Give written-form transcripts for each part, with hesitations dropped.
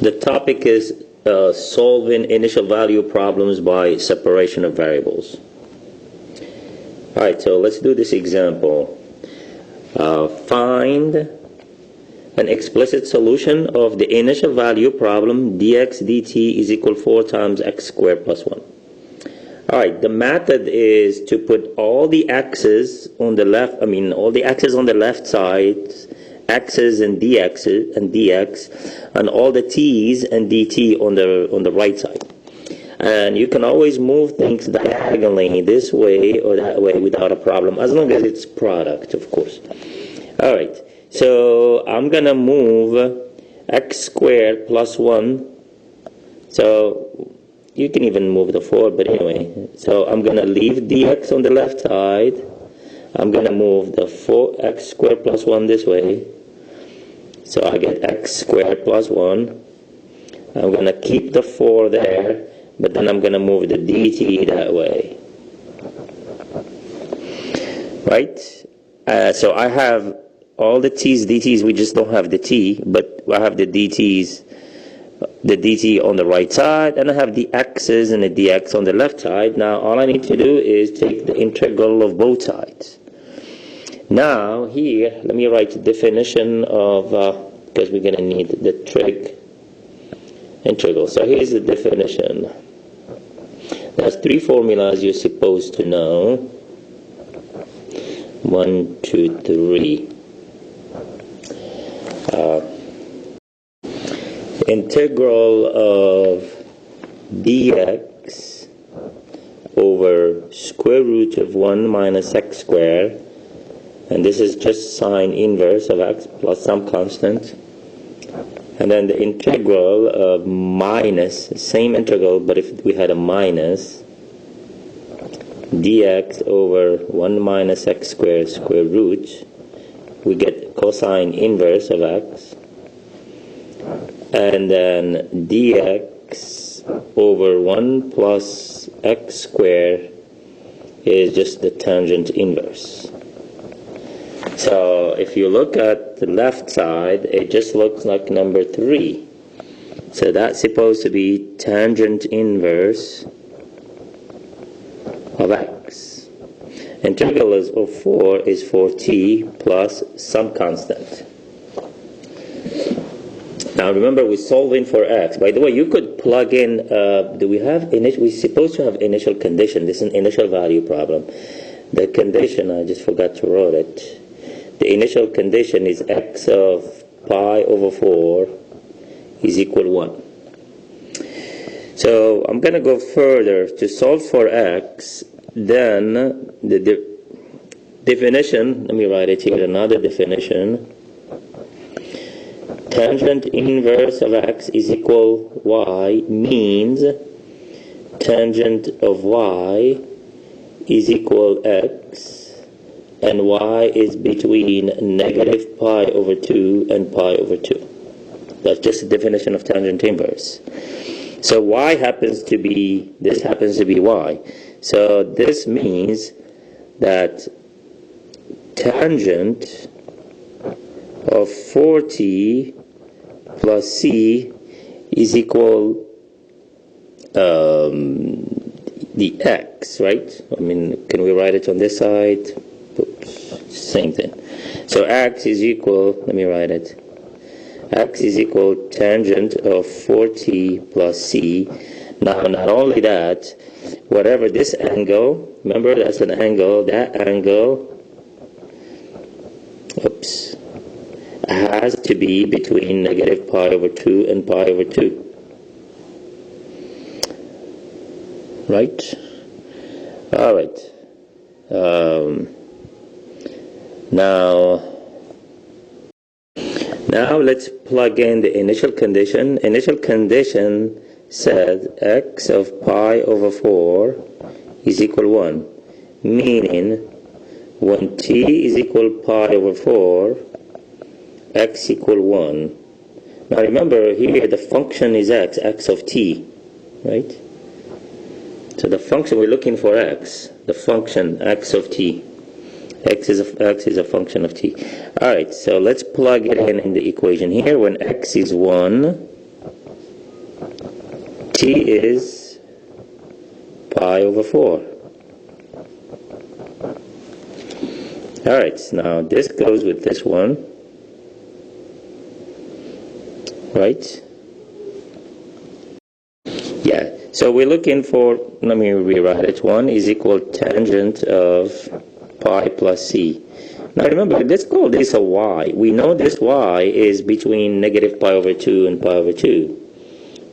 The topic is solving initial value problems by separation of variables. Alright, so let's do this example. Find an explicit solution of the initial value problem dx dt is equal 4 times x squared plus 1. Alright, the method is to put all the x's on the left, all the x's on the left side, x's and dx's and dx, and all the t's and dt on the right side. And you can always move things diagonally this way or that way without a problem, as long as it's product, of course. Alright, so I'm gonna move x squared plus 1. So you can even move the 4, but anyway. So I'm gonna leave dx on the left side. I'm gonna move the 4x squared plus 1 this way. So I get x squared plus 1. I'm gonna keep the 4 there, but then I'm gonna move the dt that way. Right? So I have all the t's, dt's, we just don't have the t, but I have the dt's, the dt on the right side, and I have the x's and the dx on the left side. Now all I need to do is take the integral of both sides. Now here, let me write the definition of, because we're going to need the trig integral. So here's the definition. There's 3 formulas you're supposed to know. 1, 2, 3. Integral of dx over square root of 1 minus x squared, and this is just sine inverse of x plus some constant, and then the integral of minus, same integral but if we had a minus, dx over 1 minus x squared square root, we get cosine inverse of x, and then dx over 1 plus x squared is just the tangent inverse. So if you look at the left side, it just looks like number 3. So that's supposed to be tangent inverse of x. Integral of 4 is 4t plus some constant. Now remember, we're solving for x. By the way, you could plug in, we're supposed to have initial condition. This is an initial value problem. The condition, I just forgot to write it. The initial condition is x of pi over 4 is equal 1. So I'm going to go further to solve for x. Then the definition, let me write it here, another definition. Tangent inverse of x is equal y means tangent of y is equal x, and y is between negative pi over 2 and pi over 2. That's just a definition of tangent inverse. So y happens to be, this happens to be y. So this means that tangent of 4t plus c is equal the x, right? Can we write it on this side? Oops, same thing. So x is equal, let me write it. X is equal tangent of 4t plus c. Now, not only that, whatever this angle, remember that's an angle, that angle, oops, has to be between negative pi over 2 and pi over 2. Right? Alright. Now let's plug in the initial condition. Initial condition said x of pi over 4 is equal 1, meaning when t is equal pi over 4, x equal 1. Now remember here the function is x of t, right? So the function we're looking for x, the function x of t. X is a function of t. Alright, so let's plug it in the equation here. When x is 1, t is pi over 4. Alright, now this goes with this one, right? Yeah, so we're looking for, let me rewrite it, 1 is equal tangent of pi plus c. Now remember, let's call this a y. We know this y is between negative pi over 2 and pi over 2.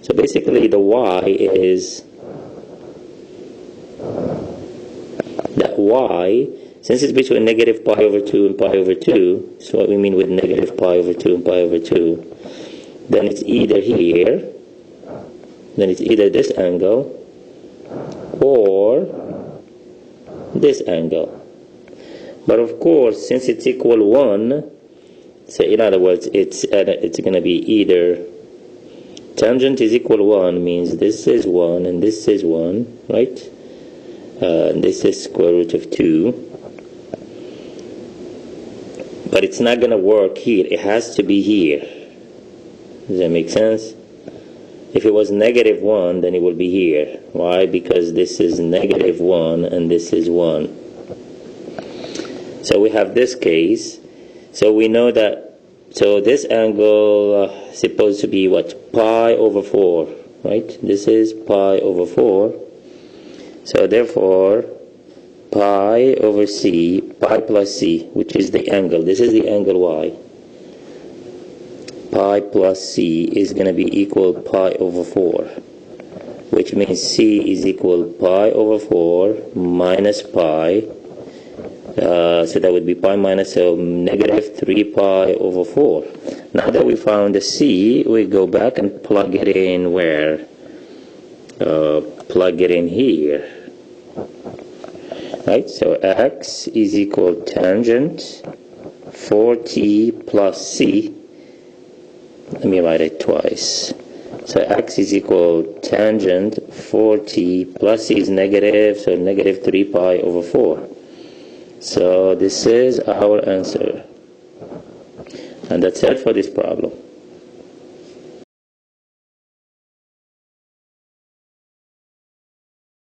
So basically the y is, that y, since it's between negative pi over 2 and pi over 2, so what we mean with negative pi over 2 and pi over 2, then it's either here, then it's either this angle or this angle. But of course, since it's equal 1, so in other words, it's going to be either tangent is equal 1 means this is 1 and this is 1, right? And this is square root of 2. But it's not going to work here. It has to be here. Does that make sense? If it was negative 1, then it will be here. Why? Because this is negative 1 and this is 1. So we have this case. So we know that, so this angle is supposed to be what? Pi over 4, right? This is pi over 4. So therefore, pi over c, pi plus c, which is the angle. This is the angle y. Pi plus c is going to be equal pi over 4, which means c is equal pi over 4 minus pi. So that would be pi minus, so negative 3 pi over 4. Now that we found the c, we go back and plug it in where? Plug it in here. Right, so x is equal tangent 4t plus c. Let me write it twice. So x is equal tangent 4t plus c is negative, so negative 3 pi over 4. So this is our answer. And that's it for this problem.